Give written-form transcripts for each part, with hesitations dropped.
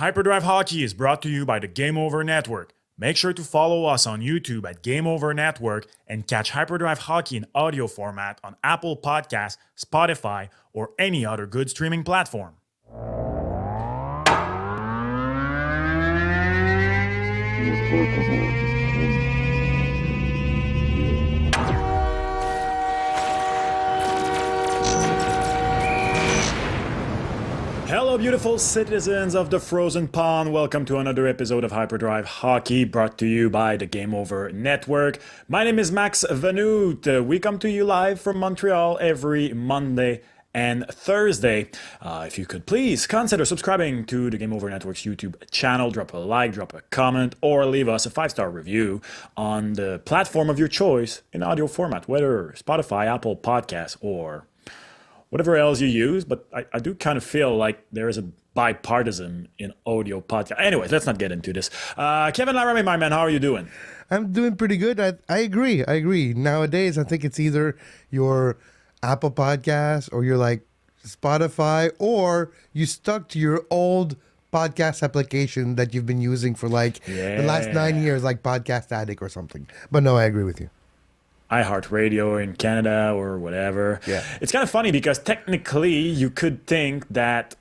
Hyperdrive Hockey is brought to you by the Game Over Network. Make sure to follow us on YouTube at Game Over Network and catch Hyperdrive Hockey in audio format on Apple Podcasts, Spotify, or any other good streaming platform. Hello, beautiful citizens of the Frozen Pond. Welcome to another episode of Hyperdrive Hockey, brought to you by the Game Over Network. My name is Max Vanout. We come to you live from Montreal every Monday and Thursday. If you could please consider subscribing to the Game Over Network's YouTube channel, drop a like, drop a comment, or leave us a 5-star review on the platform of your choice in audio format, whether Spotify, Apple Podcasts, or whatever else you use. But I do kind of feel like there is a bipartisan in audio podcast. Anyways, let's not get into this. Kevin Laramie, my man, how are you doing? I'm doing pretty good. I agree. Nowadays, I think it's either your Apple Podcast or you're like Spotify, or you stuck to your old podcast application that you've been using for like the last 9 years, like Podcast Addict or something. But no, I agree with you. iHeartRadio in Canada or whatever. Yeah. It's kind of funny because technically you could think that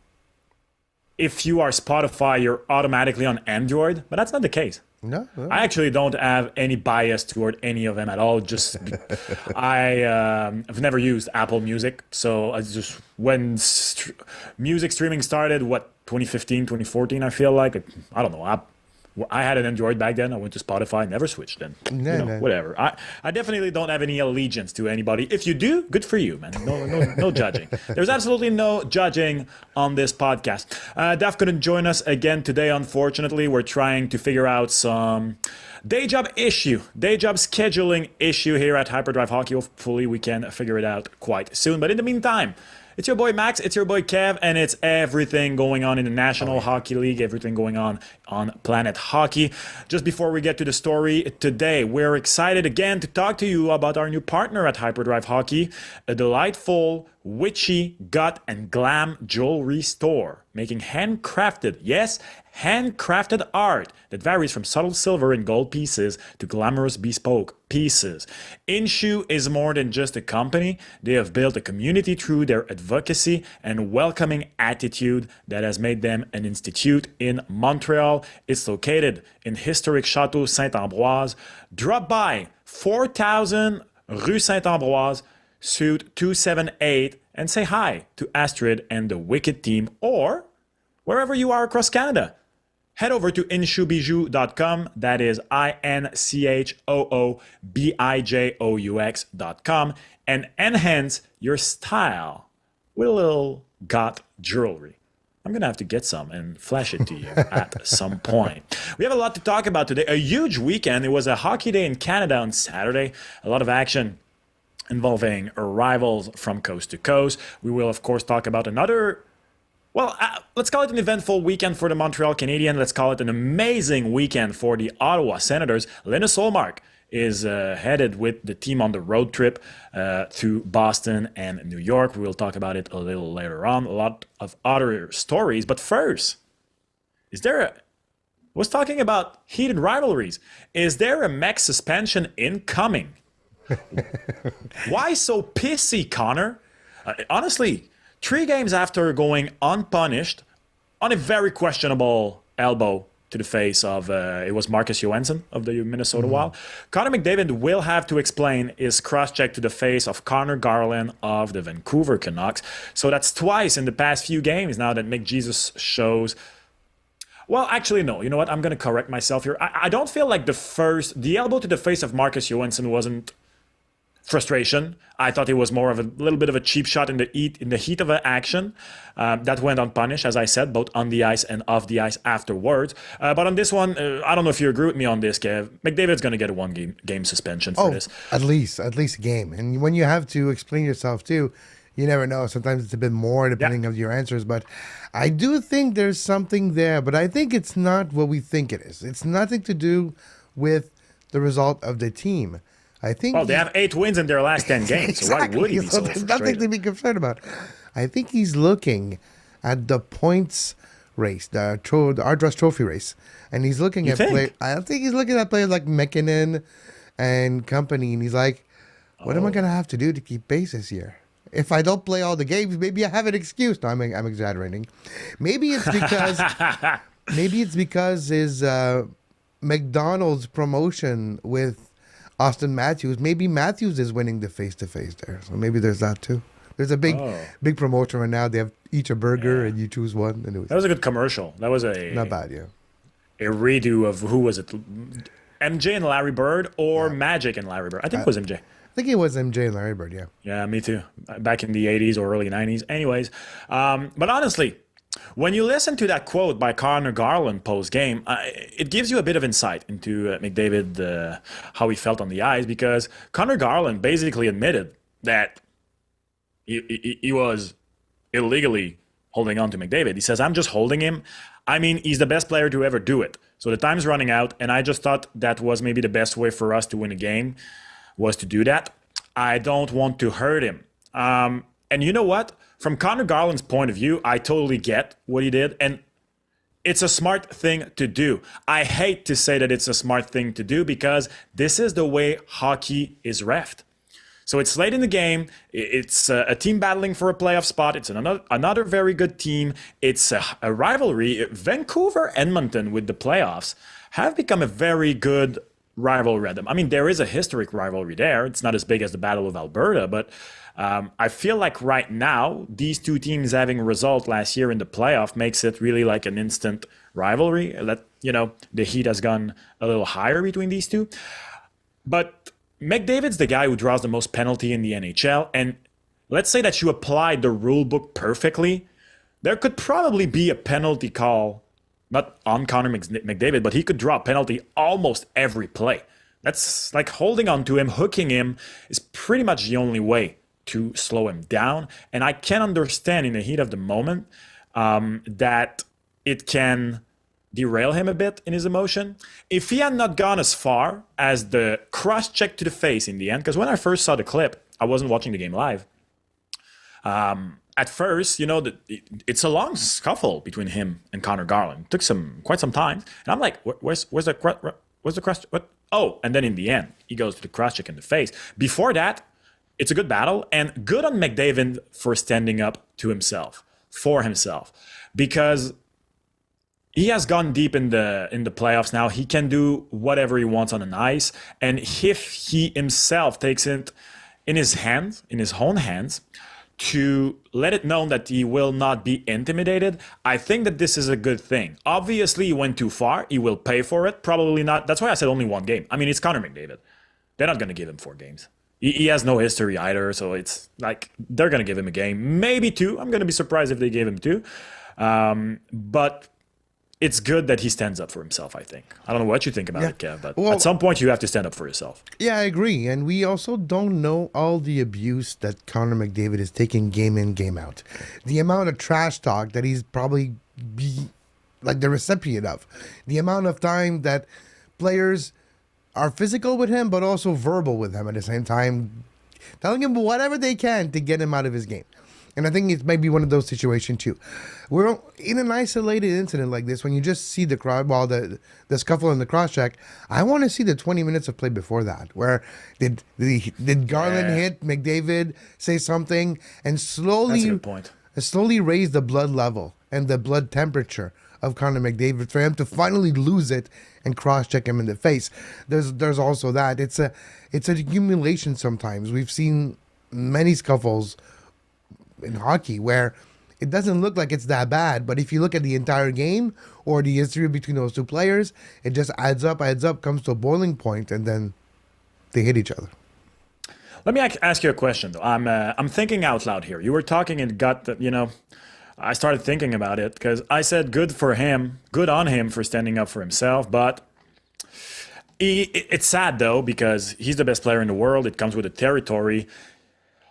if you are Spotify, you're automatically on Android, but that's not the case. No. I actually don't have any bias toward any of them at all. Just I've never used Apple Music, so I just when music streaming started, 2015, 2014, I feel like, I don't know. I had an Android back then. I went to Spotify, never switched then. Whatever. I definitely don't have any allegiance to anybody. If you do, good for you, man. No judging. There's absolutely no judging on this podcast. Daph couldn't join us again today, unfortunately. We're trying to figure out some day job scheduling issue here at Hyperdrive Hockey. Hopefully we can figure it out quite soon. But in the meantime, it's your boy Max, it's your boy Kev, and it's everything going on in the National Hockey League, everything going on Planet Hockey. Just before we get to the story today, we're excited again to talk to you about our new partner at Hyperdrive Hockey, a delightful, witchy, gut, and glam jewelry store, making handcrafted art that varies from subtle silver and gold pieces to glamorous bespoke pieces. Inshoe is more than just a company. They have built a community through their advocacy and welcoming attitude that has made them an institute in Montreal. It's located in historic Chateau Saint-Ambroise. Drop by 4000 Rue Saint-Ambroise, Suite 278, and say hi to Astrid and the Wicked team, or wherever you are across Canada. Head over to inshoebijou.com. That is INCHOOBIJOUX.com, and enhance your style with a little got jewelry. I'm going to have to get some and flash it to you at some point. We have a lot to talk about today. A huge weekend. It was a hockey day in Canada on Saturday. A lot of action involving rivals from coast to coast. We will, of course, talk about another, let's call it an eventful weekend for the Montreal Canadiens. Let's call it an amazing weekend for the Ottawa Senators. Linus Ullmark is headed with the team on the road trip through Boston and New York. We will talk about it a little later on. A lot of other stories. But first, was talking about heated rivalries. Is there a Mech suspension incoming? Why so pissy, Connor? Honestly, 3 games after going unpunished on a very questionable elbow to the face of, it was Marcus Johansson of the Minnesota Wild. Connor McDavid will have to explain his cross-check to the face of Conor Garland of the Vancouver Canucks. So that's twice in the past few games now that McJesus shows. Well, actually, no. You know what? I'm going to correct myself here. I don't feel like the elbow to the face of Marcus Johansson wasn't frustration. I thought it was more of a little bit of a cheap shot in the heat of an action that went unpunished, as I said, both on the ice and off the ice afterwards. But on this one, I don't know if you agree with me on this, Kev. McDavid's going to get a one-game suspension for this. At least a game. And when you have to explain yourself too, you never know. Sometimes it's a bit more depending on your answers. But I do think there's something there. But I think it's not what we think it is. It's nothing to do with the result of the team. I think they have 8 wins in their last 10 games. Exactly. So why would he be so there's frustrated? nothing to be concerned about. I think he's looking at the points race, the Ardress Trophy race, and he's looking You at think? I think he's looking at players like McKinnon and company, and he's like, "What am I gonna have to do to keep pace this year? If I don't play all the games, maybe I have an excuse." No, I'm exaggerating. Maybe it's because his McDonald's promotion with Austin Matthews. Maybe Matthews is winning the face-to-face there, so maybe there's that too. There's a big promotion right now. They have each a burger and you choose one. And That was a good commercial. That was a not bad, yeah. a redo of who was it? MJ and Larry Bird or Magic and Larry Bird? I think it was MJ. I think it was MJ and Larry Bird, yeah. Yeah, me too. Back in the 80s or early 90s. Anyways, but honestly, when you listen to that quote by Conor Garland post-game, it gives you a bit of insight into McDavid, how he felt on the ice, because Conor Garland basically admitted that he was illegally holding on to McDavid. He says, "I'm just holding him. I mean, he's the best player to ever do it. So the time's running out, and I just thought that was maybe the best way for us to win a game, was to do that. I don't want to hurt him." And you know what? From Conor Garland's point of view, I totally get what he did, and it's a smart thing to do. I hate to say that it's a smart thing to do because this is the way hockey is reffed. So it's late in the game. It's a team battling for a playoff spot. It's another very good team. It's a rivalry. Vancouver, Edmonton with the playoffs have become a very good rivalry. I mean, there is a historic rivalry there. It's not as big as the Battle of Alberta, but I feel like right now, these two teams having a result last year in the playoff makes it really like an instant rivalry. The heat has gone a little higher between these two. But McDavid's the guy who draws the most penalty in the NHL, and let's say that you applied the rule book perfectly, there could probably be a penalty call, not on Connor McDavid, but he could draw a penalty almost every play. That's like holding on to him, hooking him is pretty much the only way to slow him down. And I can understand in the heat of the moment that it can derail him a bit in his emotion. If he had not gone as far as the cross-check to the face in the end, because when I first saw the clip, I wasn't watching the game live. At first, it's a long scuffle between him and Conor Garland. It took quite some time, and I'm like, where's the cross? What? Oh, and then in the end, he goes to the cross-check in the face. Before that, it's a good battle, and good on McDavid for standing up to himself, for himself, because he has gone deep in the playoffs now. He can do whatever he wants on an ice. And if he himself takes it in his hands, in his own hands, to let it known that he will not be intimidated, I think that this is a good thing. Obviously, he went too far. He will pay for it. Probably not. That's why I said only one game. I mean, it's Connor McDavid. They're not going to give him 4 games. He has no history either. So it's like they're going to give him a game. Maybe 2. I'm going to be surprised if they gave him 2. But it's good that he stands up for himself, I think. I don't know what you think about it, Kev, but at some point you have to stand up for yourself. Yeah, I agree. And we also don't know all the abuse that Connor McDavid is taking game in, game out. The amount of trash talk that he's probably the recipient of. The amount of time that players are physical with him, but also verbal with him at the same time, telling him whatever they can to get him out of his game. And I think it might be one of those situations too. We're in an isolated incident like this, when you just see the crowd, the scuffle and the cross check. I want to see the 20 minutes of play before that, where did Garland hit McDavid, say something, and slowly, That's a good point. slowly raise the blood level and the blood temperature of Conor McDavid for him to finally lose it and cross check him in the face. There's also that. It's an accumulation sometimes. We've seen many scuffles in hockey where it doesn't look like it's that bad, but if you look at the entire game or the history between those two players, it just adds up, comes to a boiling point, and then they hit each other. Let me ask you a question, though. I'm thinking out loud here. You were talking and got the, I started thinking about it because I said good for him, good on him for standing up for himself, but it's sad, though, because he's the best player in the world. It comes with the territory.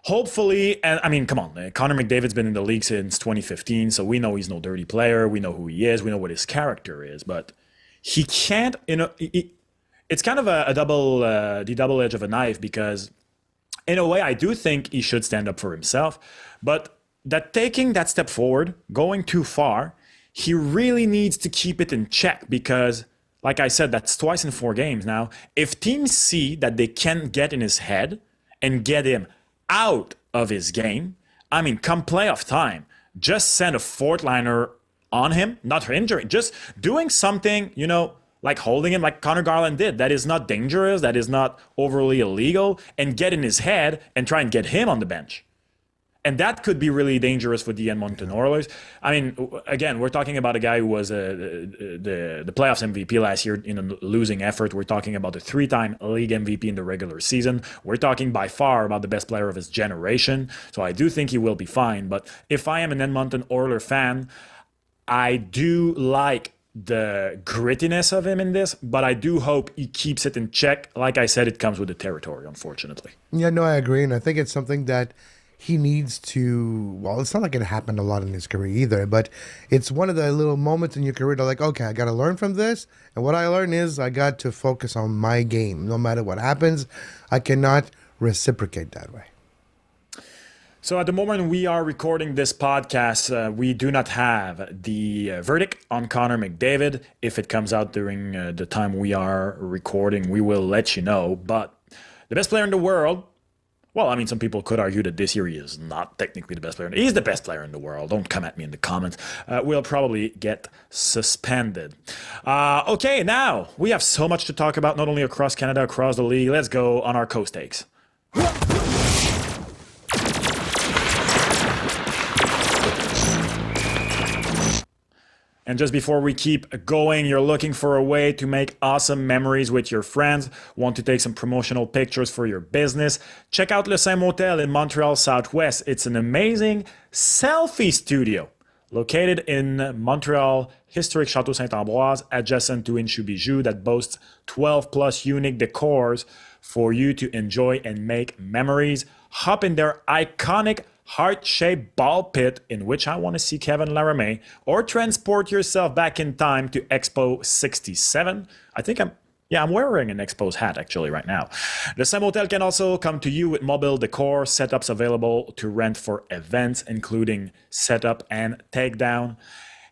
Hopefully, and I mean, come on, Connor McDavid's been in the league since 2015, so we know he's no dirty player. We know who he is. We know what his character is, but he can't, it's kind of the double edge of a knife, because in a way, I do think he should stand up for himself, but that taking that step forward, going too far, he really needs to keep it in check because, like I said, that's twice in 4 games now. If teams see that they can get in his head and get him out of his game, I mean, come playoff time, just send a fourth liner on him, not for injury, just doing something, like holding him like Conor Garland did. That is not dangerous, that is not overly illegal, and get in his head and try and get him on the bench. And that could be really dangerous for the Edmonton Oilers. I mean, again, we're talking about a guy who was the playoffs MVP last year in a losing effort. We're talking about a 3-time league MVP in the regular season. We're talking by far about the best player of his generation. So I do think he will be fine. But if I am an Edmonton Oilers fan, I do like the grittiness of him in this, but I do hope he keeps it in check. Like I said, it comes with the territory, unfortunately. Yeah, no, I agree. And I think it's something that he needs to, well, it's not like it happened a lot in his career either, but it's one of the little moments in your career that like, okay, I got to learn from this. And what I learned is I got to focus on my game. No matter what happens, I cannot reciprocate that way. So at the moment we are recording this podcast, we do not have the verdict on Connor McDavid. If it comes out during the time we are recording, we will let you know. But the best player in the world, well, I mean, some people could argue that this year he is not technically the best player. He's the best player in the world. Don't come at me in the comments. Will probably get suspended. Okay, now we have so much to talk about, not only across Canada, across the league. Let's go on our coast takes. And just before we keep going, you're looking for a way to make awesome memories with your friends, want to take some promotional pictures for your business, check out Le Saint Motel in Montreal Southwest. It's an amazing selfie studio located in Montreal historic Château Saint-Ambroise, adjacent to Inchu Bijou, that boasts 12 plus unique decors for you to enjoy and make memories. Hop in their iconic heart-shaped ball pit in which I want to see Kevin Laramie, or transport yourself back in time to Expo 67. I think I'm wearing an Expo's hat actually right now. The Saint Motel can also come to you with mobile decor setups available to rent for events, including setup and takedown.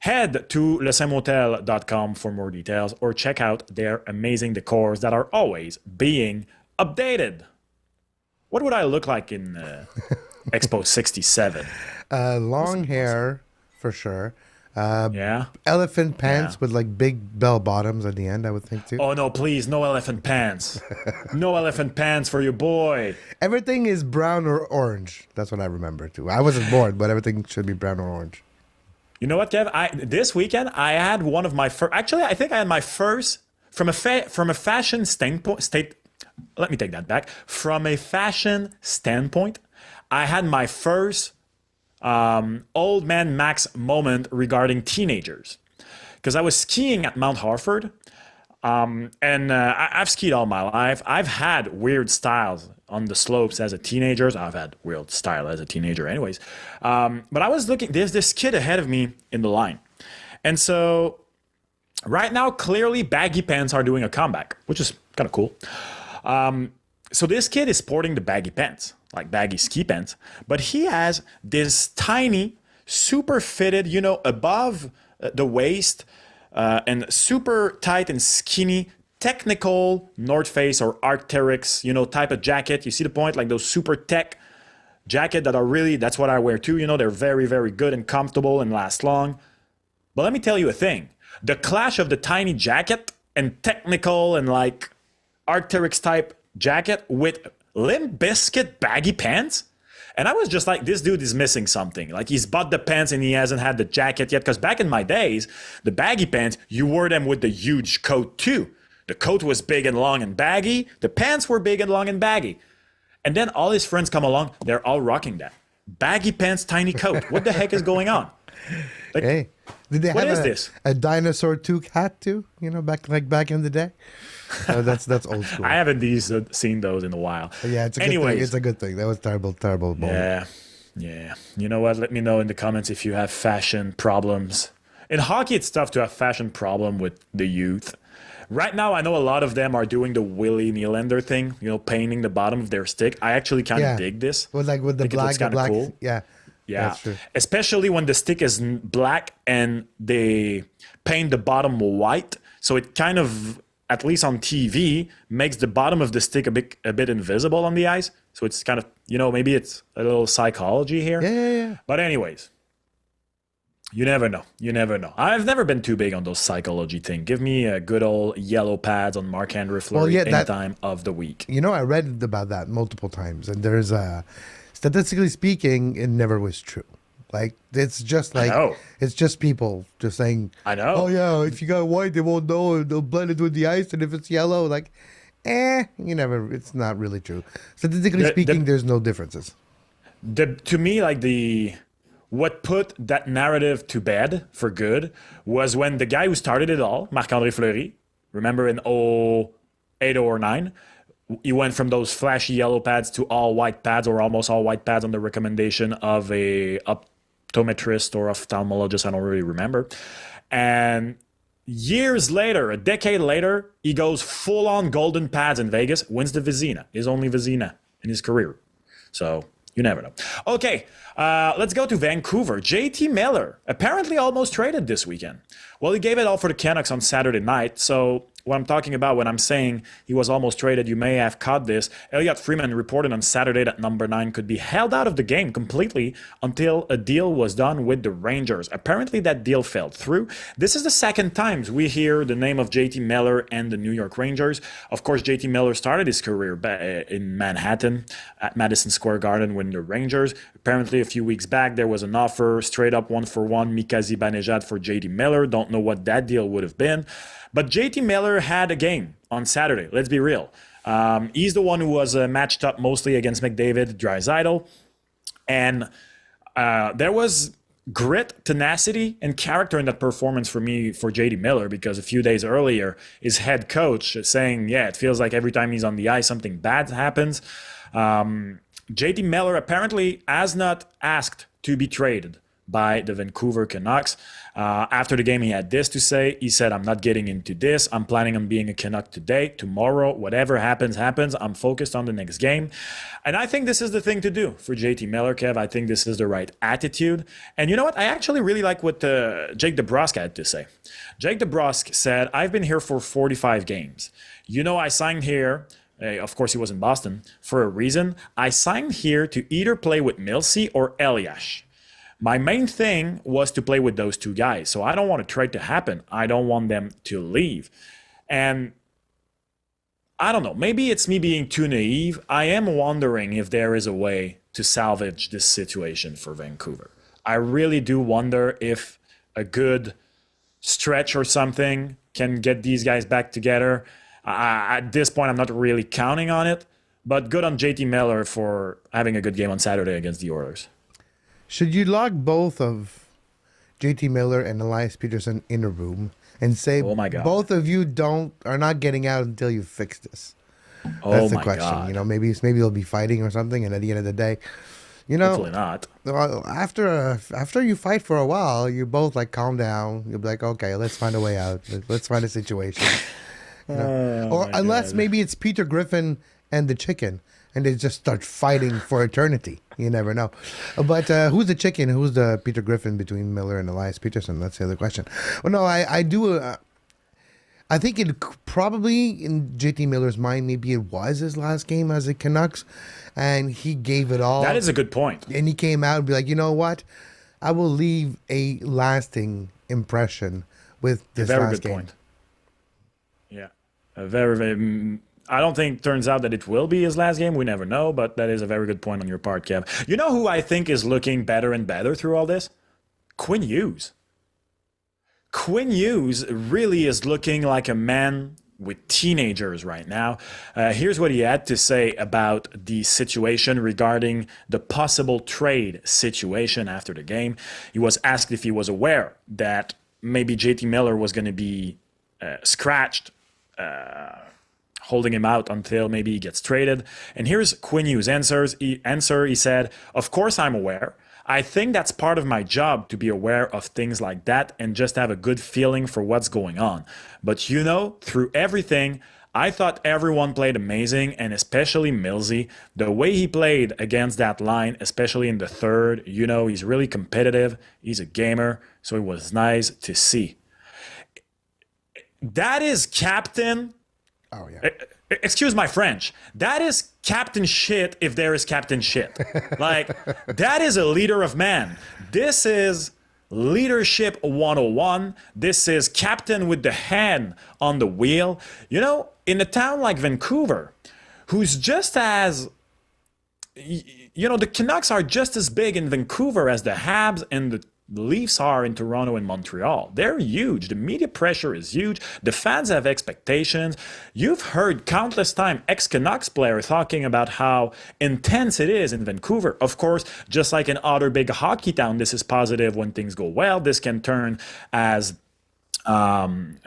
Head to lesaintmotel.com for more details, or check out their amazing decors that are always being updated. What would I look like in Expo 67? Long hair, for sure. Yeah. Elephant pants with like big bell bottoms at the end, I would think too. Oh, no, please. No elephant pants. No elephant pants for your boy. Everything is brown or orange. That's what I remember too. I wasn't born, but everything should be brown or orange. You know what, Kev? This weekend, I had one of my first... Actually, I think I had my first... From a fashion standpoint... Let me take that back. From a fashion standpoint, I had my first old man Max moment regarding teenagers. Because I was skiing at Mount Harford, and I've skied all my life. I've had weird styles on the slopes as a teenager. I've had weird style as a teenager anyways. But I was looking, there's this kid ahead of me in the line. And so right now, clearly baggy pants are doing a comeback, which is kind of cool. So this kid is sporting the baggy pants, like baggy ski pants, but he has this tiny, super fitted, above the waist, and super tight and skinny, technical North Face or Arc'teryx, type of jacket. You see the point? Like those super tech jacket that are really, that's what I wear too. They're very, very good and comfortable and last long. But let me tell you a thing. The clash of the tiny jacket and technical and like Arc'teryx type jacket with Limp Bizkit baggy pants. And I was just like, this dude is missing something. Like he's bought the pants and he hasn't had the jacket yet. Because back in my days, the baggy pants, you wore them with the huge coat too. The coat was big and long and baggy. The pants were big and long and baggy. And then all his friends come along. They're all rocking that. Baggy pants, tiny coat. What the heck is going on? Like, hey, did they what have is this? A dinosaur toque hat too? Back in the day. That's old school. I haven't seen those in a while. But yeah, it's a good thing. It's a good thing. That was terrible moment. Yeah. You know what? Let me know in the comments if you have fashion problems. In hockey, it's tough to have fashion problem with the youth. Right now, I know a lot of them are doing the Willie Nylander thing, painting the bottom of their stick. I actually kind of dig this. With the black, cool. Yeah. Yeah, That's true. especially when the stick is black and they paint the bottom white, so it kind of, at least on TV, makes the bottom of the stick a bit invisible on the ice. So it's kind of, maybe it's a little psychology here. Yeah. But anyways, you never know. You never know. I've never been too big on those psychology thing. Give me a good old yellow pads on Marc-Andre Fleury any time of the week. I read about that multiple times, and there's statistically speaking, it never was true. Like, it's just like, it's just people just saying, I know. Oh yeah, if you got white, they won't know. They'll blend it with the ice, and if it's yellow, like, it's not really true. Statistically speaking, there's no differences. To me, like what put that narrative to bed for good was when the guy who started it all, Marc-Andre Fleury, remember in 08 or 09, he went from those flashy yellow pads to all white pads or almost all white pads on the recommendation of a optometrist or ophthalmologist, I don't really remember. And years later, a decade later, he goes full on golden pads in Vegas, wins the Vizina, his only Vizina in his career. So you never know. Okay, let's go to Vancouver. JT Miller, apparently almost traded this weekend. Well, he gave it all for the Canucks on Saturday night. So what I'm talking about when I'm saying he was almost traded, you may have caught this. Elliot Freeman reported on Saturday that number 9 could be held out of the game completely until a deal was done with the Rangers. Apparently that deal fell through. This is the second time we hear the name of JT Miller and the New York Rangers. Of course, JT Miller started his career in Manhattan at Madison Square Garden with the Rangers. Apparently a few weeks back there was an offer straight up 1-for-1 Mika Zibanejad for JT Miller. Don't know what that deal would have been. But JT Miller had a game on Saturday. Let's be real. He's the one who was matched up mostly against McDavid, Draisaitl. And there was grit, tenacity, and character in that performance for me for JT Miller, because a few days earlier, his head coach saying, it feels like every time he's on the ice, something bad happens. JT Miller apparently has not asked to be traded by the Vancouver Canucks. After the game, he had this to say. He said, I'm not getting into this. I'm planning on being a Canuck today, tomorrow. Whatever happens, happens. I'm focused on the next game. And I think this is the thing to do for JT Miller, Kev. I think this is the right attitude. And you know what? I actually really like what Jake DeBrusk had to say. Jake DeBrusk said, I've been here for 45 games. I signed here. Of course, he was in Boston for a reason. I signed here to either play with Milsey or Elias. My main thing was to play with those two guys. So I don't want a trade to happen. I don't want them to leave. And I don't know, maybe it's me being too naive. I am wondering if there is a way to salvage this situation for Vancouver. I really do wonder if a good stretch or something can get these guys back together. At this point, I'm not really counting on it. But good on JT Miller for having a good game on Saturday against the Oilers. Should you lock both of JT Miller and Elias Peterson in a room and say, oh my God, both of you are not getting out until you fix this? That's the question. God. Maybe they'll be fighting or something, and at the end of the day, hopefully not. After you fight for a while, you both calm down. You'll be like, okay, let's find a way out. Let's find a situation. Or unless maybe it's Peter Griffin and the chicken, and they just start fighting for eternity. You never know. But who's the chicken? Who's the Peter Griffin between Miller and Elias Peterson? That's the other question. Well, no, I do. I think it probably, in JT Miller's mind, maybe it was his last game as a Canucks, and he gave it all. That is a good point. And he came out and be like, you know what? I will leave a lasting impression with this last game. Point. Yeah. A very, very... I don't think turns out that it will be his last game. We never know, but that is a very good point on your part, Kev. You know who I think is looking better and better through all this? Quinn Hughes. Quinn Hughes really is looking like a man with teenagers right now. Here's what he had to say about the situation regarding the possible trade situation after the game. He was asked if he was aware that maybe JT Miller was going to be scratched, holding him out until maybe he gets traded. And here's Quinn Hughes' answer. He said, of course I'm aware. I think that's part of my job to be aware of things like that and just have a good feeling for what's going on. But through everything, I thought everyone played amazing, and especially Millsy. The way he played against that line, especially in the third, he's really competitive. He's a gamer, so it was nice to see. That is captain. Oh, yeah. Excuse my French. That is captain shit if there is captain shit. Like, that is a leader of man. This is leadership 101. This is captain with the hand on the wheel. In a town like Vancouver, who's just as, the Canucks are just as big in Vancouver as the Habs and the Leafs are in Toronto and Montreal. They're huge. The media pressure is huge. The fans have expectations. You've heard countless times ex-Canucks players talking about how intense it is in Vancouver. Of course, just like in other big hockey town, this is positive when things go well. This can turn as something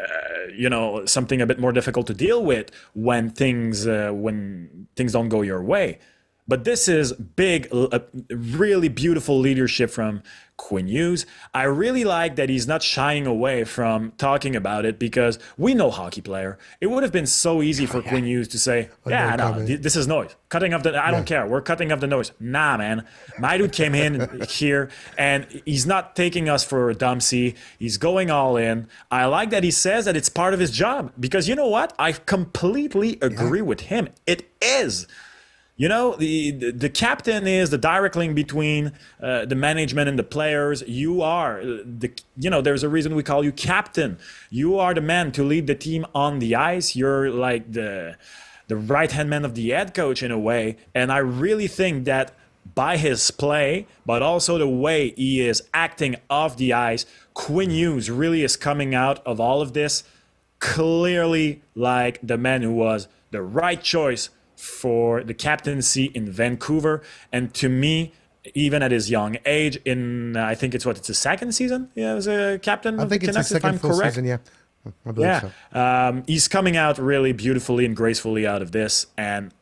a bit more difficult to deal with when things don't go your way. But this is big, really beautiful leadership from Quinn Hughes. I really like that he's not shying away from talking about it, because we know hockey player. It would have been so easy for Quinn Hughes to say, this is noise. Cutting off I don't care. We're cutting off the noise. Nah, man. My dude came in here, and he's not taking us for a dumpsy. He's going all in. I like that he says that it's part of his job, because you know what? I completely agree with him. It is. The captain is the direct link between the management and the players. You are there's a reason we call you captain. You are the man to lead the team on the ice. You're like the right-hand man of the head coach in a way. And I really think that by his play, but also the way he is acting off the ice, Quinn Hughes really is coming out of all of this clearly like the man who was the right choice for the captaincy in Vancouver. And to me, even at his young age, I think it's his second season as a captain. I think it's his second full season, yeah. I believe so. He's coming out really beautifully and gracefully out of this. And,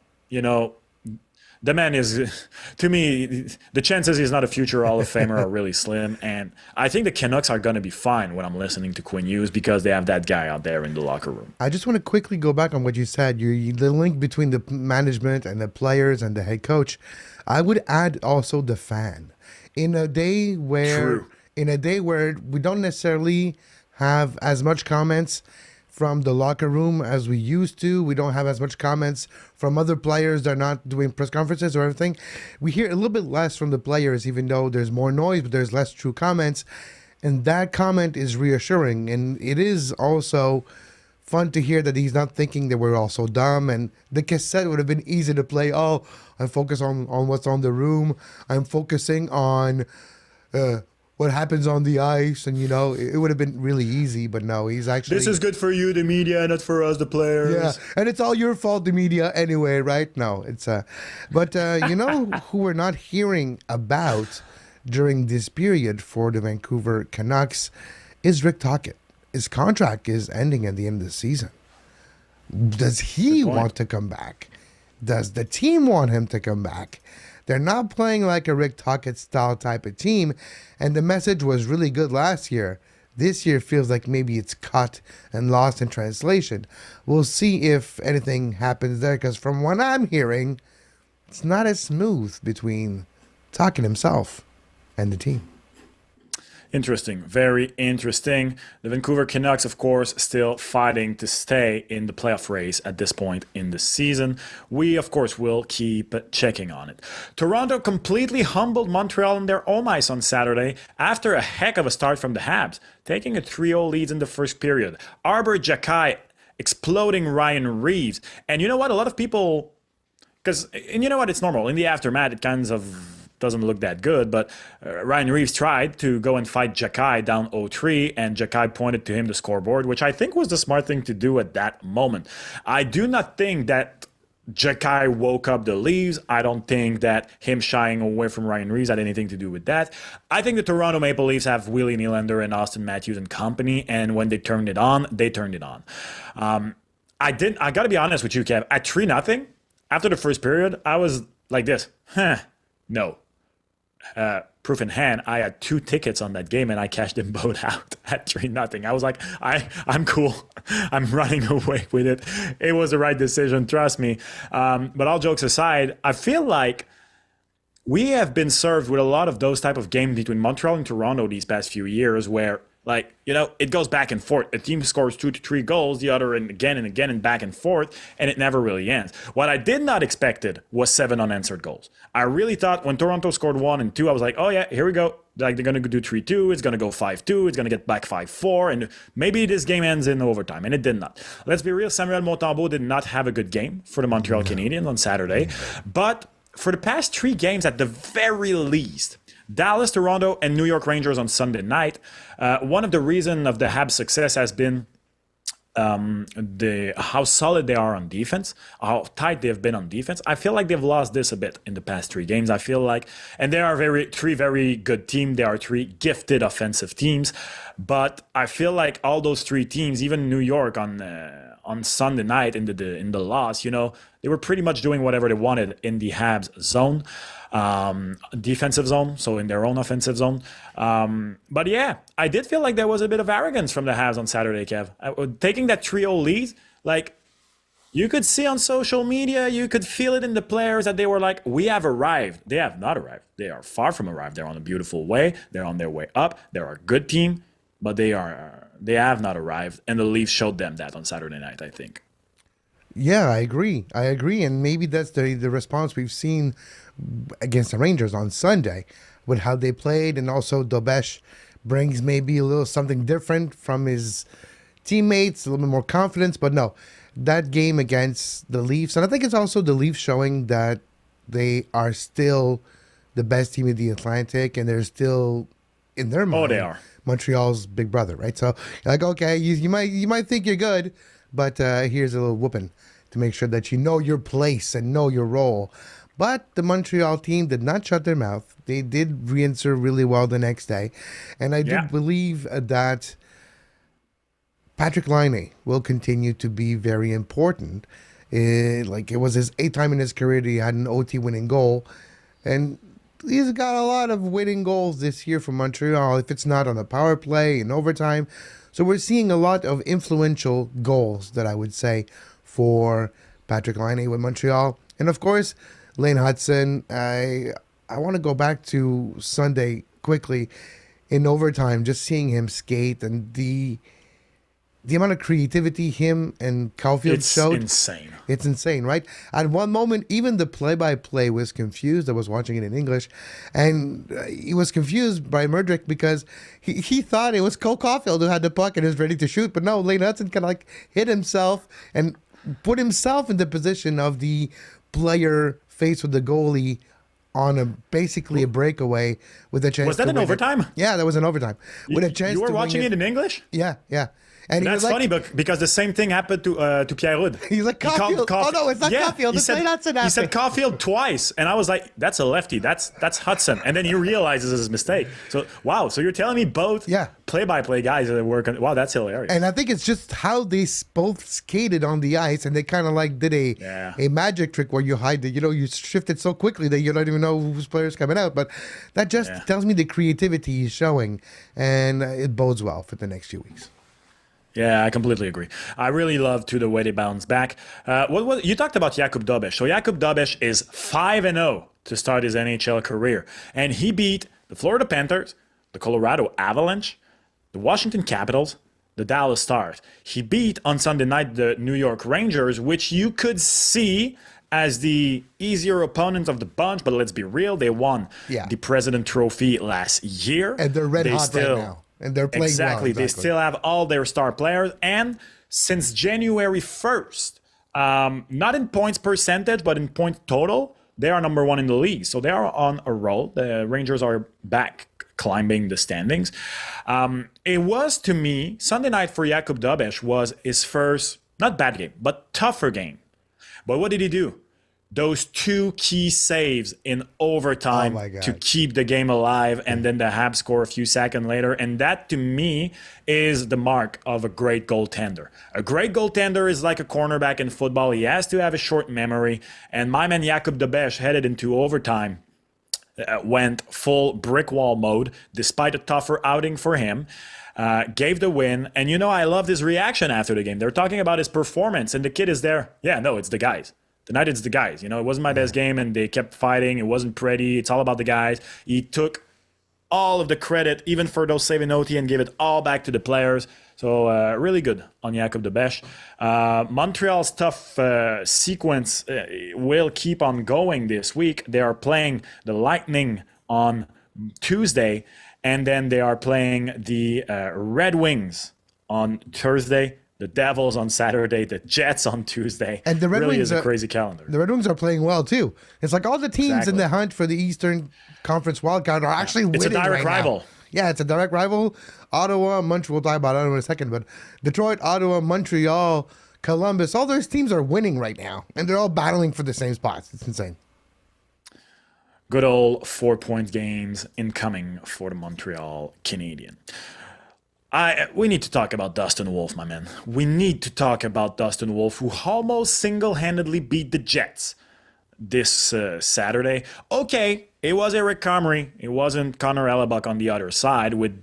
the man is, to me, the chances he's not a future Hall of Famer are really slim. And I think the Canucks are going to be fine when I'm listening to Quinn Hughes, because they have that guy out there in the locker room. I just want to quickly go back on what you said. The link between the management and the players and the head coach. I would add also the fan. In a day where we don't necessarily have as much comments from the locker room as we used to. We don't have as much comments from other players that are not doing press conferences or everything. We hear a little bit less from the players, even though there's more noise, but there's less true comments. And that comment is reassuring. And it is also fun to hear that he's not thinking that we're all so dumb. And the cassette would have been easy to play. Oh, I focus on what's on the room. I'm focusing on what happens on the ice, and it would have been really esie, but no, he's actually. This is good for you, the media, not for us, the players. Yeah, and it's all your fault, the media, anyway, right? No, it's but who we're not hearing about during this period for the Vancouver Canucks is Rick Tocchet. His contract is ending at the end of the season. Does he want to come back? Does the team want him to come back? They're not playing like a Rick Tocchet style type of team, and the message was really good last year. This year feels like maybe it's cut and lost in translation. We'll see if anything happens there, because from what I'm hearing, it's not as smooth between Tocchet himself and the team. Interesting. Very interesting. The Vancouver Canucks, of course, still fighting to stay in the playoff race at this point in the season. We, of course, will keep checking on it. Toronto completely humbled Montreal on their own ice on Saturday after a heck of a start from the Habs, taking a 3-0 lead in the first period. Arbor Xhekaj exploding Ryan Reeves. And you know what? A lot of people... And you know what? It's normal. In the aftermath, it kind of doesn't look that good, but Ryan Reeves tried to go and fight Xhekaj down 0-3, and Xhekaj pointed to him the scoreboard, which I think was the smart thing to do at that moment. I do not think that Xhekaj woke up the Leafs. I don't think that him shying away from Ryan Reeves had anything to do with that. I think the Toronto Maple Leafs have Willie Nylander and Austin Matthews and company, and when they turned it on, they turned it on. I got to be honest with you, Kev. At 3-0, after the first period, I was like this. No. Proof in hand, I had 2 tickets on that game, and I cashed them both out at 3-0. I was like, I'm cool. I'm running away with it. It was the right decision, trust me. But all jokes aside, I feel like we have been served with a lot of those type of games between Montreal and Toronto these past few years where, like, it goes back and forth. A team scores 2 to 3 goals, the other and again and back and forth, and it never really ends. What I did not expected was 7 unanswered goals. I really thought when Toronto scored 1 and 2, I was like, oh yeah, here we go. Like, they're going to do 3-2, it's going to go 5-2, it's going to get back 5-4, and maybe this game ends in overtime, and it did not. Let's be real, Samuel Montembeault did not have a good game for the Montreal Canadiens on Saturday, but for the past 3 games, at the very least, Dallas, Toronto, and New York Rangers on Sunday night, one of the reasons of the Habs' success has been how solid they are on defense, how tight they've been on defense. I feel like they've lost this a bit in the past 3 games. I feel like, and they are 3 very good teams. They are 3 gifted offensive teams, but I feel like all those 3 teams, even New York on Sunday night in the loss, they were pretty much doing whatever they wanted in the Habs zone. Defensive zone, so in their own offensive zone. But yeah, I did feel like there was a bit of arrogance from the Habs on Saturday, Kev. Taking that 3-0 lead, like, you could see on social media, you could feel it in the players that they were like, we have arrived. They have not arrived. They are far from arrived. They're on a beautiful way. They're on their way up. They're a good team, but they have not arrived. And the Leafs showed them that on Saturday night, I think. Yeah, I agree. And maybe that's the response we've seen against the Rangers on Sunday with how they played. And also Dobesh brings maybe a little something different from his teammates, a little bit more confidence. But no, that game against the Leafs, and I think it's also the Leafs showing that they are still the best team in the Atlantic, and they're still, in their mind, they are Montreal's big brother, right? So you're like, okay, you might think you're good, but here's a little whooping to make sure that you know your place and know your role. But the Montreal team did not shut their mouth. They did re-answer really well the next day. And I do believe that Patrick Laine will continue to be very important. It was his 8th time in his career that he had an OT winning goal. And he's got a lot of winning goals this year for Montreal, if it's not on a power play, in overtime. So we're seeing a lot of influential goals, that I would say, for Patrick Laine with Montreal. And of course, Lane Hudson, I want to go back to Sunday quickly in overtime, just seeing him skate and the amount of creativity him and Caulfield showed. Insane. It's insane, right? At one moment, even the play-by-play was confused. I was watching it in English, and he was confused by Murdrick because he thought it was Cole Caulfield who had the puck and was ready to shoot, but no, Lane Hudson kind of hit himself and put himself in the position of the player faced with the goalie on basically a breakaway with a chance. Was that an overtime? Yeah, that was an overtime with a chance. You were watching it in English? Yeah. And that's funny, because the same thing happened to Pierre Hood. He's like, Caulfield. Oh no, it's not Caulfield. He said Caulfield twice, and I was like, that's a lefty. That's Hudson. And then he realizes his mistake. So wow. So you're telling me both play-by-play guys that work on. Wow, that's hilarious. And I think it's just how they both skated on the ice, and they kind of like did a magic trick where you hide it. You shifted so quickly that you don't even know whose player's coming out. But that just tells me the creativity he's showing, and it bodes well for the next few weeks. Yeah, I completely agree. I really love the way they bounce back. You talked about Jakub Dobeš. So Jakub Dobeš is 5-0 to start his NHL career, and he beat the Florida Panthers, the Colorado Avalanche, the Washington Capitals, the Dallas Stars. He beat on Sunday night the New York Rangers, which you could see as the easier opponent of the bunch, but let's be real, they won the President Trophy last year, and they're red hot right now. And they're playing exactly. well. They still have all their star players. And since January 1st, not in points percentage, but in point total, they are number 1 in the league. So they are on a roll. The Rangers are back climbing the standings. It was, to me, Sunday night for Jakub Dobeš was his first, not bad game, but tougher game. But what did he do? Those 2 key saves in overtime to keep the game alive, and then the Habs score a few seconds later. And that, to me, is the mark of a great goaltender. A great goaltender is like a cornerback in football. He has to have a short memory. And my man Jakub Dobeš headed into overtime, went full brick wall mode, despite a tougher outing for him. gave the win. And I loved his reaction after the game. They're talking about his performance, and the kid is there. Yeah, no, it's the guys. Tonight it's the guys. It wasn't my best game, and they kept fighting. It wasn't pretty. It's all about the guys. He took all of the credit, even for those saving OT, and gave it all back to the players. So really good on Jakob Debesch. Montreal's tough sequence will keep on going this week. They are playing the Lightning on Tuesday, and then they are playing the Red Wings on Thursday, the Devils on Saturday, the Jets on Tuesday. And the Red really Wings is a crazy calendar. The Red Wings are playing well too. It's like all the teams in the hunt for the Eastern Conference wildcard are actually winning. It's a direct rival. Now. Yeah, it's a direct rival. Ottawa, Montreal, we'll talk about Ottawa in a second, but Detroit, Ottawa, Montreal, Columbus, all those teams are winning right now, and they're all battling for the same spots. It's insane. Good old 4-point games incoming for the Montreal Canadiens. We need to talk about Dustin Wolf, my man. We need to talk about Dustin Wolf, who almost single-handedly beat the Jets this Saturday. Okay, it was Eric Comrie. It wasn't Connor Hellebuck on the other side, which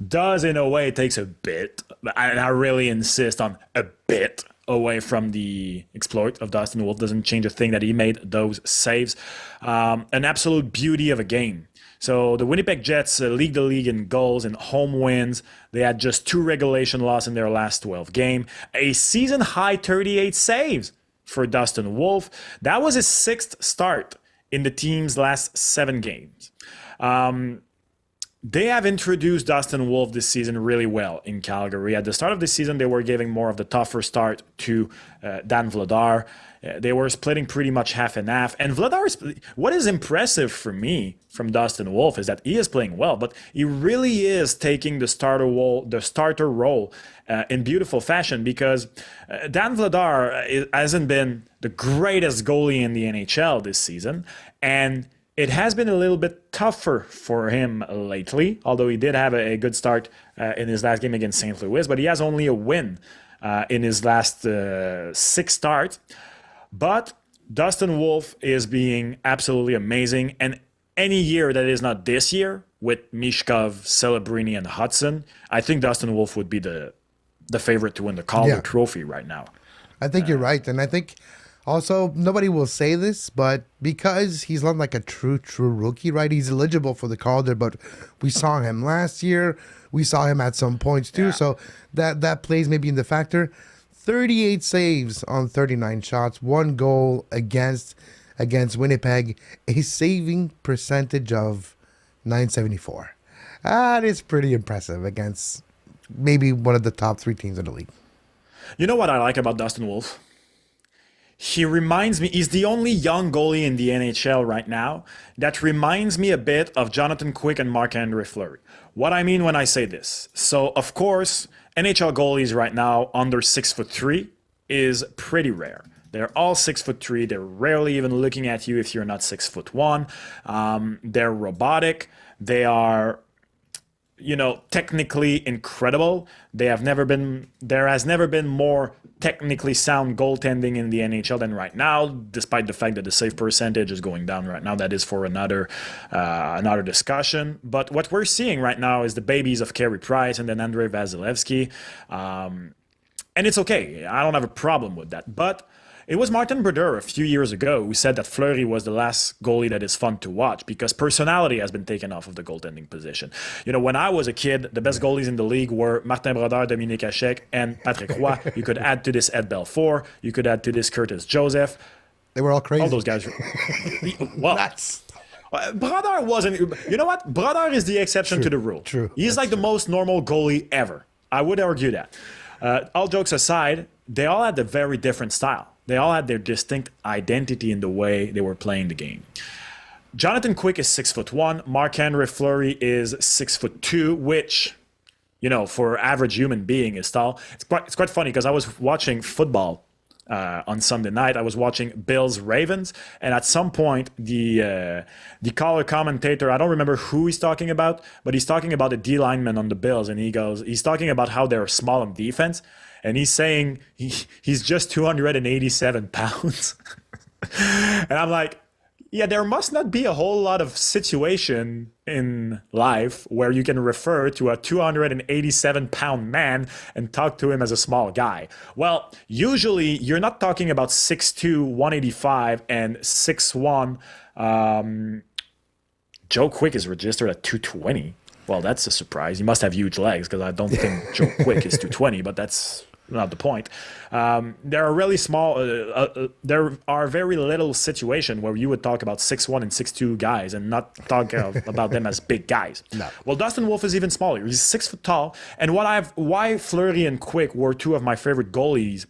does, in a way, takes a bit, and I really insist on a bit, away from the exploit of Dustin Wolf. Doesn't change a thing that he made those saves. An absolute beauty of a game. So the Winnipeg Jets lead the league in goals and home wins. They had just 2 regulation losses in their last 12 games. A season-high 38 saves for Dustin Wolf. That was his 6th start in the team's last 7 games. They have introduced Dustin Wolf this season really well in Calgary. At the start of the season, they were giving more of the tougher start to Dan Vladar. They were splitting pretty much half and half. And Vladar, what is impressive for me from Dustin Wolf is that he is playing well, but he really is taking the starter role in beautiful fashion, because Dan Vladar hasn't been the greatest goalie in the NHL this season, and it has been a little bit tougher for him lately, although he did have a good start in his last game against St. Louis, but he has only a win in his last 6 starts. But Dustin Wolf is being absolutely amazing, and any year that is not this year, with Mishkov, Celebrini, and Hudson, I think Dustin Wolf would be the favorite to win the Calder Trophy right now. I think you're right, and I think also nobody will say this, but because he's not like a true rookie, right? He's eligible for the Calder, but we saw him last year. We saw him at some points too, so that plays maybe in the factor. 38 saves on 39 shots, 1 goal against Winnipeg, a saving percentage of .974. That is pretty impressive against maybe one of the top 3 teams in the league. You know what I like about Dustin Wolf? He reminds me, he's the only young goalie in the NHL right now that reminds me a bit of Jonathan Quick and Marc-Andre Fleury. What I mean when I say this. So, of course, NHL goalies right now under 6'3" is pretty rare. They're all 6'3". They're rarely even looking at you if you're not 6'1". They're robotic. They are, technically incredible. There has never been more technically sound goaltending in the NHL than right now, despite the fact that the save percentage is going down right now. That is for another discussion. But what we're seeing right now is the babies of Carey Price and then Andrei Vasilevsky. And it's okay. I don't have a problem with that. But it was Martin Brodeur a few years ago who said that Fleury was the last goalie that is fun to watch because personality has been taken off of the goaltending position. When I was a kid, the best goalies in the league were Martin Brodeur, Dominique Hachek, and Patrick Roy. You could add to this Ed Belfour. You could add to this Curtis Joseph. They were all crazy. All those guys. Well, Brodeur wasn't. You know what? Brodeur is the exception to the rule. True. He's like the most normal goalie ever. I would argue that. All jokes aside, they all had a very different style. They all had their distinct identity in the way they were playing the game. Jonathan Quick is 6'1". Marc-Andre Fleury is 6'2", which, for average human being is tall. It's quite funny because I was watching football on Sunday night. I was watching Bills Ravens, and at some point the color commentator, I don't remember who he's talking about, but he's talking about the D lineman on the Bills, and he's talking about how they're small on defense. And he's saying he's just 287 pounds. And I'm like, Yeah, there must not be a whole lot of situation in life where you can refer to a 287-pound man and talk to him as a small guy. Well, usually you're not talking about 6'2", 185, and 6'1". Joe Quick is registered at 220. Well, that's a surprise. He must have huge legs because I don't think Joe Quick is 220, but that's not the point. There are really small, there are very little situation where you would talk about 6'1" and 6'2" guys and not talk about them as big guys. No. Well, Dustin Wolf is even smaller. He's 6 foot tall. And why Fleury and Quick were two of my favorite goalies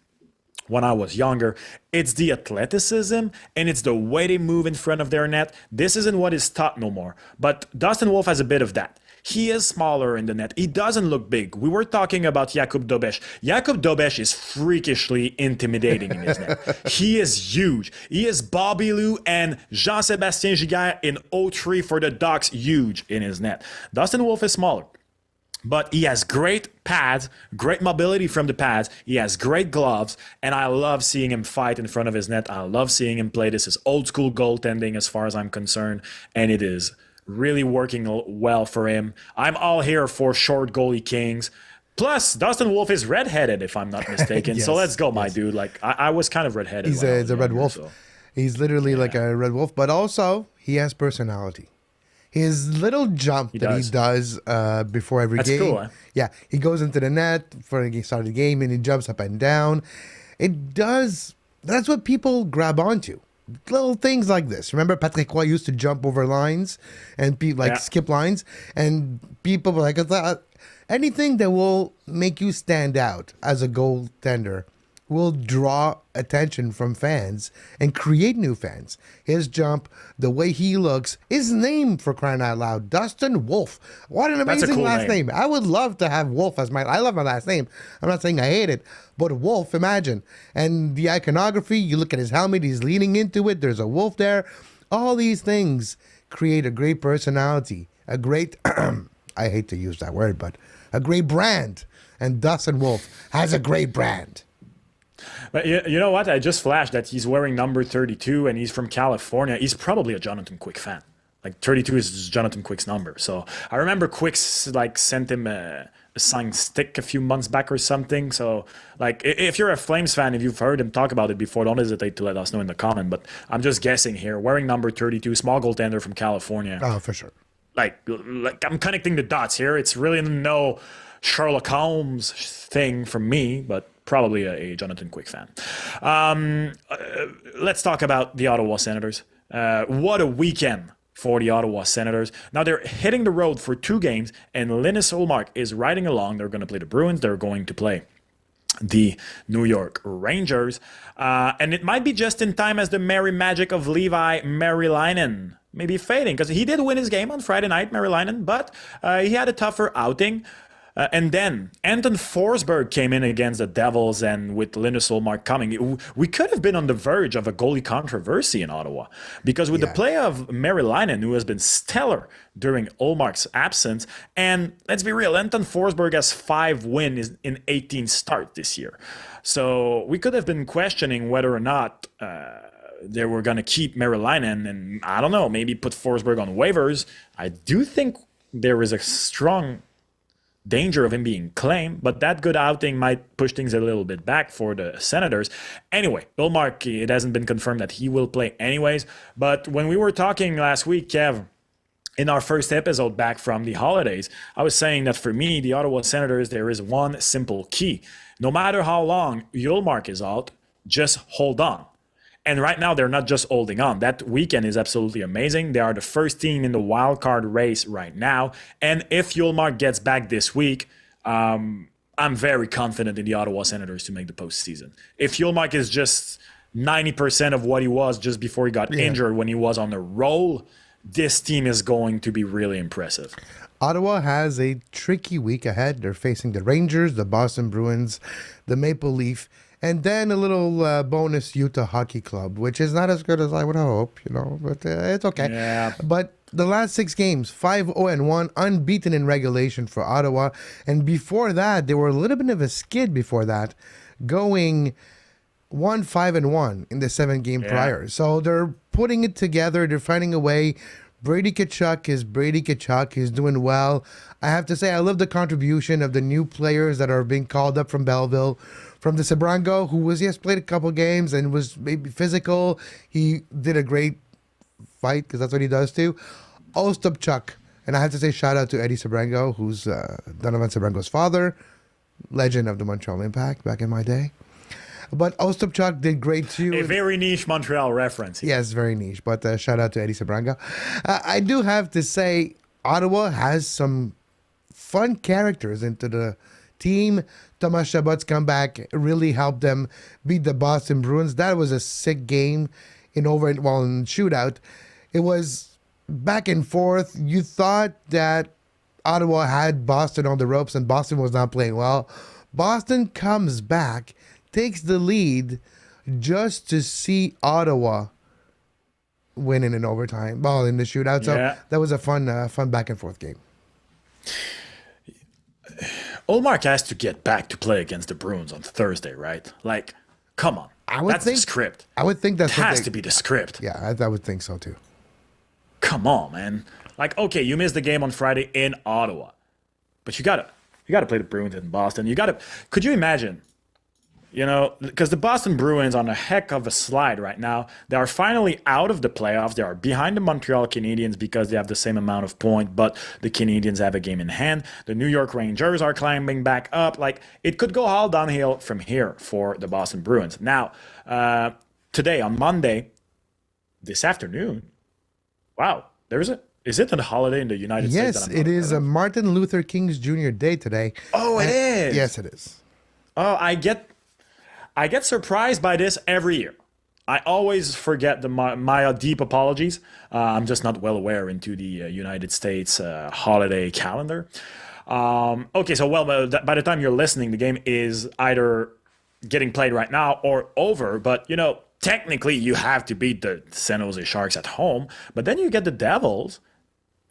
when I was younger, it's the athleticism and it's the way they move in front of their net. This isn't what is taught no more. But Dustin Wolf has a bit of that. He is smaller in the net. He doesn't look big. We were talking about Jakub Dobeš. Jakub Dobeš is freakishly intimidating in his net. He is huge. He is Bobby Lou and Jean-Sébastien Giguère in 03 for the Ducks, huge in his net. Dustin Wolf is smaller. But he has great pads, great mobility from the pads. He has great gloves, and I love seeing him fight in front of his net. I love seeing him play. This is old school goaltending as far as I'm concerned, and it is really working well for him. I'm all here for short goalie kings. Plus, Dustin Wolf is redheaded, if I'm not mistaken. Yes, so let's go, my dude. Like I was kind of redheaded. He's a red wolf. So. He's literally like a red wolf, but also he has personality. His little jump he does before every That's game. cool, eh? Yeah, he goes into the net for the start of the game and he jumps up and down. It does. That's what people grab onto. Little things like this. Remember, Patrick Roy used to jump over lines and skip lines, and people were like, anything that will make you stand out as a goaltender will draw attention from fans and create new fans. His jump, the way he looks, his name, for crying out loud, Dustin Wolf. What an amazing cool last name. I would love to have Wolf as I love my last name. I'm not saying I hate it, but Wolf, imagine. And the iconography, you look at his helmet, he's leaning into it, there's a wolf there. All these things create a great personality, a great, I hate to use that word, but a great brand. And Dustin Wolf has a great brand. But you know what? I just flashed that he's wearing number 32 and he's from California. He's probably a Jonathan Quick fan. Like 32 is Jonathan Quick's number. So I remember Quick's sent him a signed stick a few months back or something. So like if you're a Flames fan, if you've heard him talk about it before, don't hesitate to let us know in the comment. But I'm just guessing here. Wearing number 32, small goaltender from California. Oh, for sure. Like I'm connecting the dots here. It's really no Sherlock Holmes thing from me, but probably a Jonathan Quick fan. Let's talk about the Ottawa Senators. What a weekend for the Ottawa Senators. Now they're hitting the road for 2 games, and Linus Ullmark is riding along. They're going to play the Bruins. They're going to play the New York Rangers. And it might be just in time as the merry magic of Levi Merilainen may be fading, because he did win his game on Friday night, Merilainen, but he had a tougher outing. And then Anton Forsberg came in against the Devils, and with Linus Ullmark coming, we could have been on the verge of a goalie controversy in Ottawa. Because with the play of Merilainen, who has been stellar during Ullmark's absence, and let's be real, Anton Forsberg has 5 wins in 18 starts this year. So we could have been questioning whether or not they were going to keep Merilainen, and I don't know, maybe put Forsberg on waivers. I do think there is a strong danger of him being claimed, but that good outing might push things a little bit back for the Senators. Anyway, Ullmark, it hasn't been confirmed that he will play anyways, but when we were talking last week, Kev, in our first episode back from the holidays, I was saying that for me, the Ottawa Senators, there is one simple key. No matter how long Ullmark is out, just hold on. And right now, they're not just holding on. That weekend is absolutely amazing. They are the first team in the wild card race right now. And if Ullmark gets back this week, I'm very confident in the Ottawa Senators to make the postseason. If Ullmark is just 90% of what he was just before he got injured when he was on the roll, this team is going to be really impressive. Ottawa has a tricky week ahead. They're facing the Rangers, the Boston Bruins, the Maple Leaf, and then a little bonus Utah Hockey Club, which is not as good as I would hope, but it's okay. Yeah. But the last 6 games, 5-0-1, unbeaten in regulation for Ottawa. And before that, they were a little bit of a skid before that, going won 5-1 in the 7 game Yeah. prior. So they're putting it together. They're finding a way. Brady Tkachuk is Brady Tkachuk. He's doing well. I have to say, I love the contribution of the new players that are being called up from Belleville. From the Sabrango, who played a couple games and was maybe physical. He did a great fight because that's what he does too. Ostapchuk. And I have to say shout out to Eddie Sabrango, who's Donovan Sabrango's father, legend of the Montreal Impact back in my day. But Ostapchuk did great too. A very niche Montreal reference. Yes, very niche. But shout out to Eddie Sabrango. I do have to say, Ottawa has some fun characters into the team. Thomas Chabot's comeback really helped them beat the Boston Bruins. That was a sick game in shootout. It was back and forth. You thought that Ottawa had Boston on the ropes and Boston was not playing well. Boston comes back, takes the lead just to see Ottawa winning in overtime. Well, in the shootout. So that was a fun back and forth game. Ullmark has to get back to play against the Bruins on Thursday, right? Like, come on. That's the script. I would think that has to be the script. Yeah, I would think so too. Come on, man. Like, okay, you missed the game on Friday in Ottawa, but you gotta play the Bruins in Boston. Could you imagine? You know, because the Boston Bruins on a heck of a slide right now. They are finally out of the playoffs. They are behind the Montreal Canadiens because they have the same amount of points, but the Canadiens have a game in hand. The New York Rangers are climbing back up. Like, it could go all downhill from here for the Boston Bruins. Now, today, on Monday, this afternoon, wow, is it a holiday in the United States? Yes, it is a Martin Luther King Jr. Day today. Oh, it is? Yes, it is. Oh, I get surprised by this every year. I always forget my deep apologies. I'm just not well aware into the United States holiday calendar. Okay, so by the time you're listening, the game is either getting played right now or over. But, you know, technically you have to beat the San Jose Sharks at home. But then you get the Devils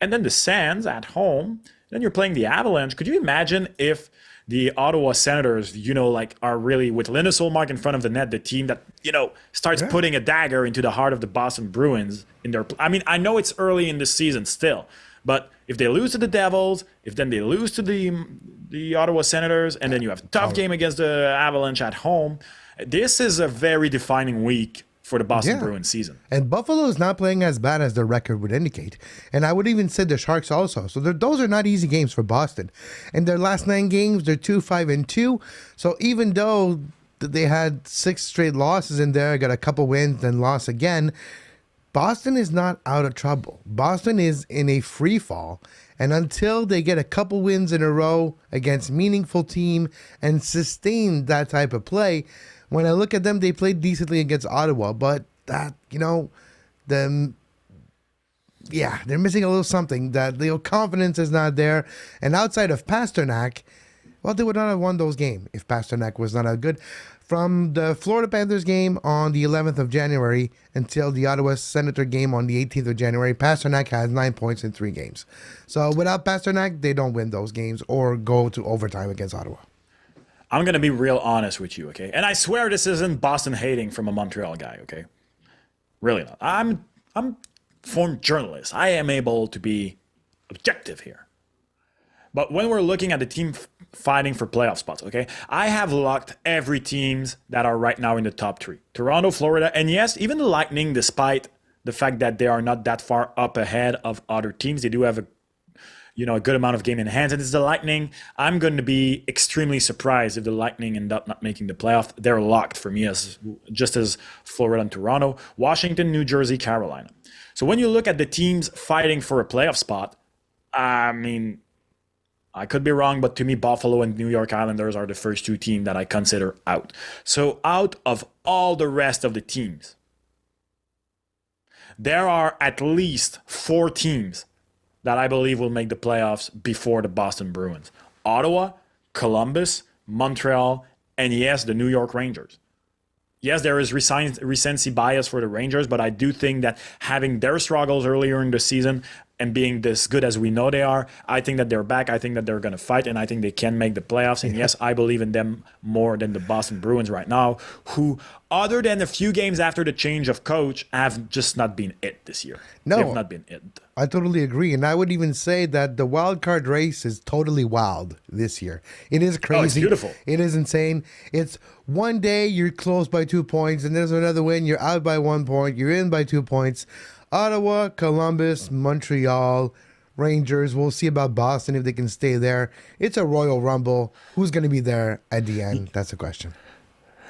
and then the Sens at home. Then you're playing the Avalanche. Could you imagine if the Ottawa Senators, you know, like are really with Linus Ullmark in front of the net, the team that, you know, starts putting a dagger into the heart of the Boston Bruins in their. I mean, I know it's early in the season still, but if they lose to the Devils, if then they lose to the Ottawa Senators, and then you have a tough game against the Avalanche at home, this is a very defining week for the Boston Bruins season. And Buffalo is not playing as bad as their record would indicate. And I would even say the Sharks also. So those are not easy games for Boston. In their last 9 games, they're 2-5-2. So even though they had 6 straight losses in there, got a couple wins, then lost again, Boston is not out of trouble. Boston is in a free fall. And until they get a couple wins in a row against meaningful team and sustain that type of play, when I look at them, they played decently against Ottawa, but that, you know, they're missing a little something. That the confidence is not there. And outside of Pasternak, well, they would not have won those games if Pasternak was not good. From the Florida Panthers game on the 11th of January until the Ottawa Senator game on the 18th of January, Pasternak has 9 points in 3 games. So without Pasternak, they don't win those games or go to overtime against Ottawa. I'm going to be real honest with you, okay? And I swear this isn't Boston hating from a Montreal guy, okay? Really not. I'm former journalist. I am able to be objective here. But when we're looking at the team fighting for playoff spots, okay? I have locked every teams that are right now in the top 3. Toronto, Florida, and yes, even the Lightning, despite the fact that they are not that far up ahead of other teams, they do have a good amount of game in hands. And it's the Lightning. I'm going to be extremely surprised if the Lightning end up not making the playoff. They're locked for me, just as Florida and Toronto, Washington, New Jersey, Carolina. So when you look at the teams fighting for a playoff spot, I mean, I could be wrong, but to me, Buffalo and New York Islanders are the first 2 teams that I consider out. So out of all the rest of the teams, there are at least 4 teams that I believe will make the playoffs before the Boston Bruins. Ottawa, Columbus, Montreal, and yes, the New York Rangers. Yes, there is recency bias for the Rangers, but I do think that having their struggles earlier in the season, and being this good as we know they are, I think that they're back. I think that they're going to fight, and I think they can make the playoffs. And yes, I believe in them more than the Boston Bruins right now, who, other than a few games after the change of coach, have just not been it this year. No. They've not been it. I totally agree. And I would even say that the wild card race is totally wild this year. It is crazy. Oh, it's beautiful. It is insane. It's one day you're close by 2 points, and there's another win. You're out by 1 point. You're in by 2 points. Ottawa, Columbus, Montreal, Rangers. We'll see about Boston if they can stay there. It's a Royal Rumble. Who's going to be there at the end? That's the question.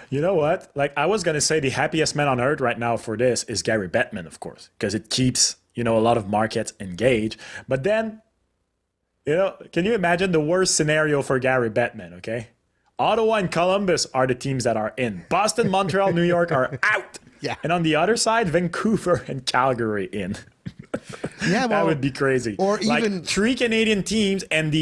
You know what? Like, I was going to say the happiest man on earth right now for this is Gary Bettman, of course, because it keeps, a lot of markets engaged. But then, can you imagine the worst scenario for Gary Bettman, okay? Ottawa and Columbus are the teams that are in. Boston, Montreal, New York are out. Yeah. And on the other side, Vancouver and Calgary in. Yeah, that would be crazy. Or like even 3 Canadian teams, and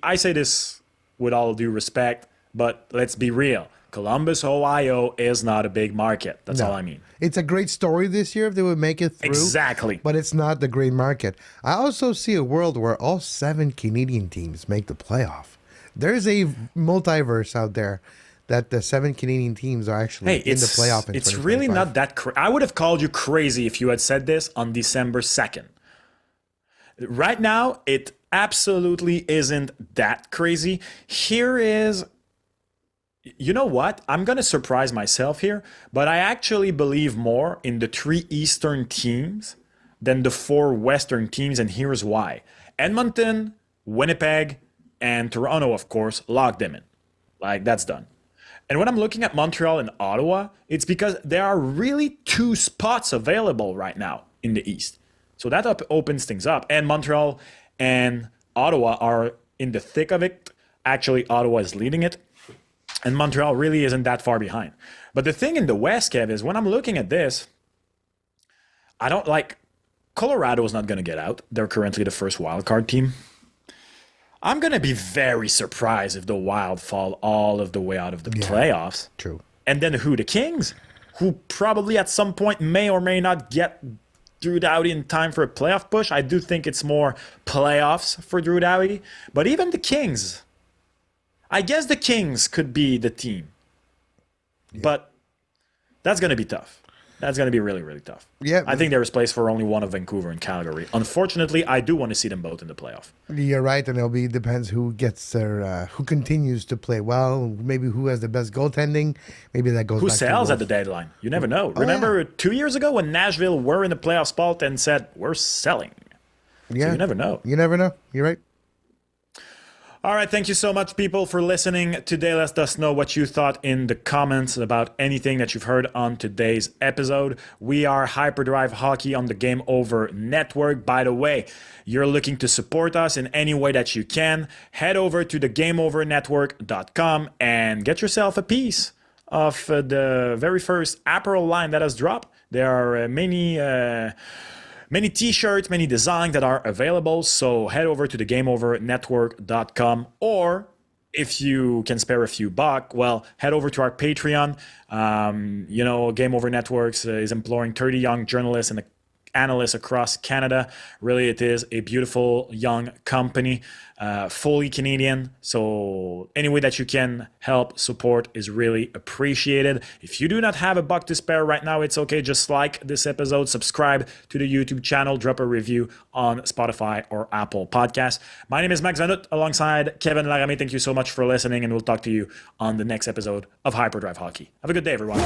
I say this with all due respect, but let's be real. Columbus, Ohio is not a big market. That's all I mean. It's a great story this year if they would make it through. Exactly. But it's not the great market. I also see a world where all 7 Canadian teams make the playoff. There's a multiverse out there that the 7 Canadian teams are actually in the playoff in It's really not that crazy. I would have called you crazy if you had said this on December 2nd. Right now, it absolutely isn't that crazy. Here is, you know what? I'm going to surprise myself here, but I actually believe more in the 3 Eastern teams than the 4 Western teams, and here's why. Edmonton, Winnipeg, and Toronto, of course, locked them in. Like, that's done. And when I'm looking at Montreal and Ottawa, it's because there are really 2 spots available right now in the East. So that opens things up. And Montreal and Ottawa are in the thick of it. Actually, Ottawa is leading it. And Montreal really isn't that far behind. But the thing in the West, Kev, is when I'm looking at this, I don't like... Colorado is not going to get out. They're currently the first wildcard team. I'm going to be very surprised if the Wild fall all of the way out of the playoffs. True. And then who? The Kings, who probably at some point may or may not get Drew Doughty in time for a playoff push. I do think it's more playoffs for Drew Doughty. But even the Kings, I guess the Kings could be the team. Yeah. But that's going to be tough. That's going to be really, really tough. Yeah, I think there is place for only one of Vancouver and Calgary. Unfortunately, I do want to see them both in the playoff. You're right, and depends who gets their who continues to play well. Maybe who has the best goaltending. Maybe that goes. Who back sells to at the deadline? You never know. Remember 2 years ago when Nashville were in the playoff spot and said we're selling. Yeah, so you never know. You never know. You're right. All right, thank you so much, people, for listening today. Let us know what you thought in the comments about anything that you've heard on today's episode. We are Hyperdrive Hockey on the Game Over Network. By the way, you're looking to support us in any way that you can, head over to thegameovernetwork.com and get yourself a piece of the very first apparel line that has dropped. There are many t-shirts, many designs that are available. So head over to thegameovernetwork.com, or if you can spare a few bucks, well, head over to our Patreon. Game Over Networks is employing 30 young journalists and analysts across Canada. Really, it is a beautiful young company, fully Canadian. So any way that you can help support is really appreciated. If you do not have a buck to spare right now, it's okay. Just like this episode, subscribe to the YouTube channel, drop a review on Spotify or Apple Podcasts. My name is Max Vanut alongside Kevin Laramie. Thank you so much for listening, and we'll talk to you on the next episode of Hyperdrive Hockey. Have a good day, everyone.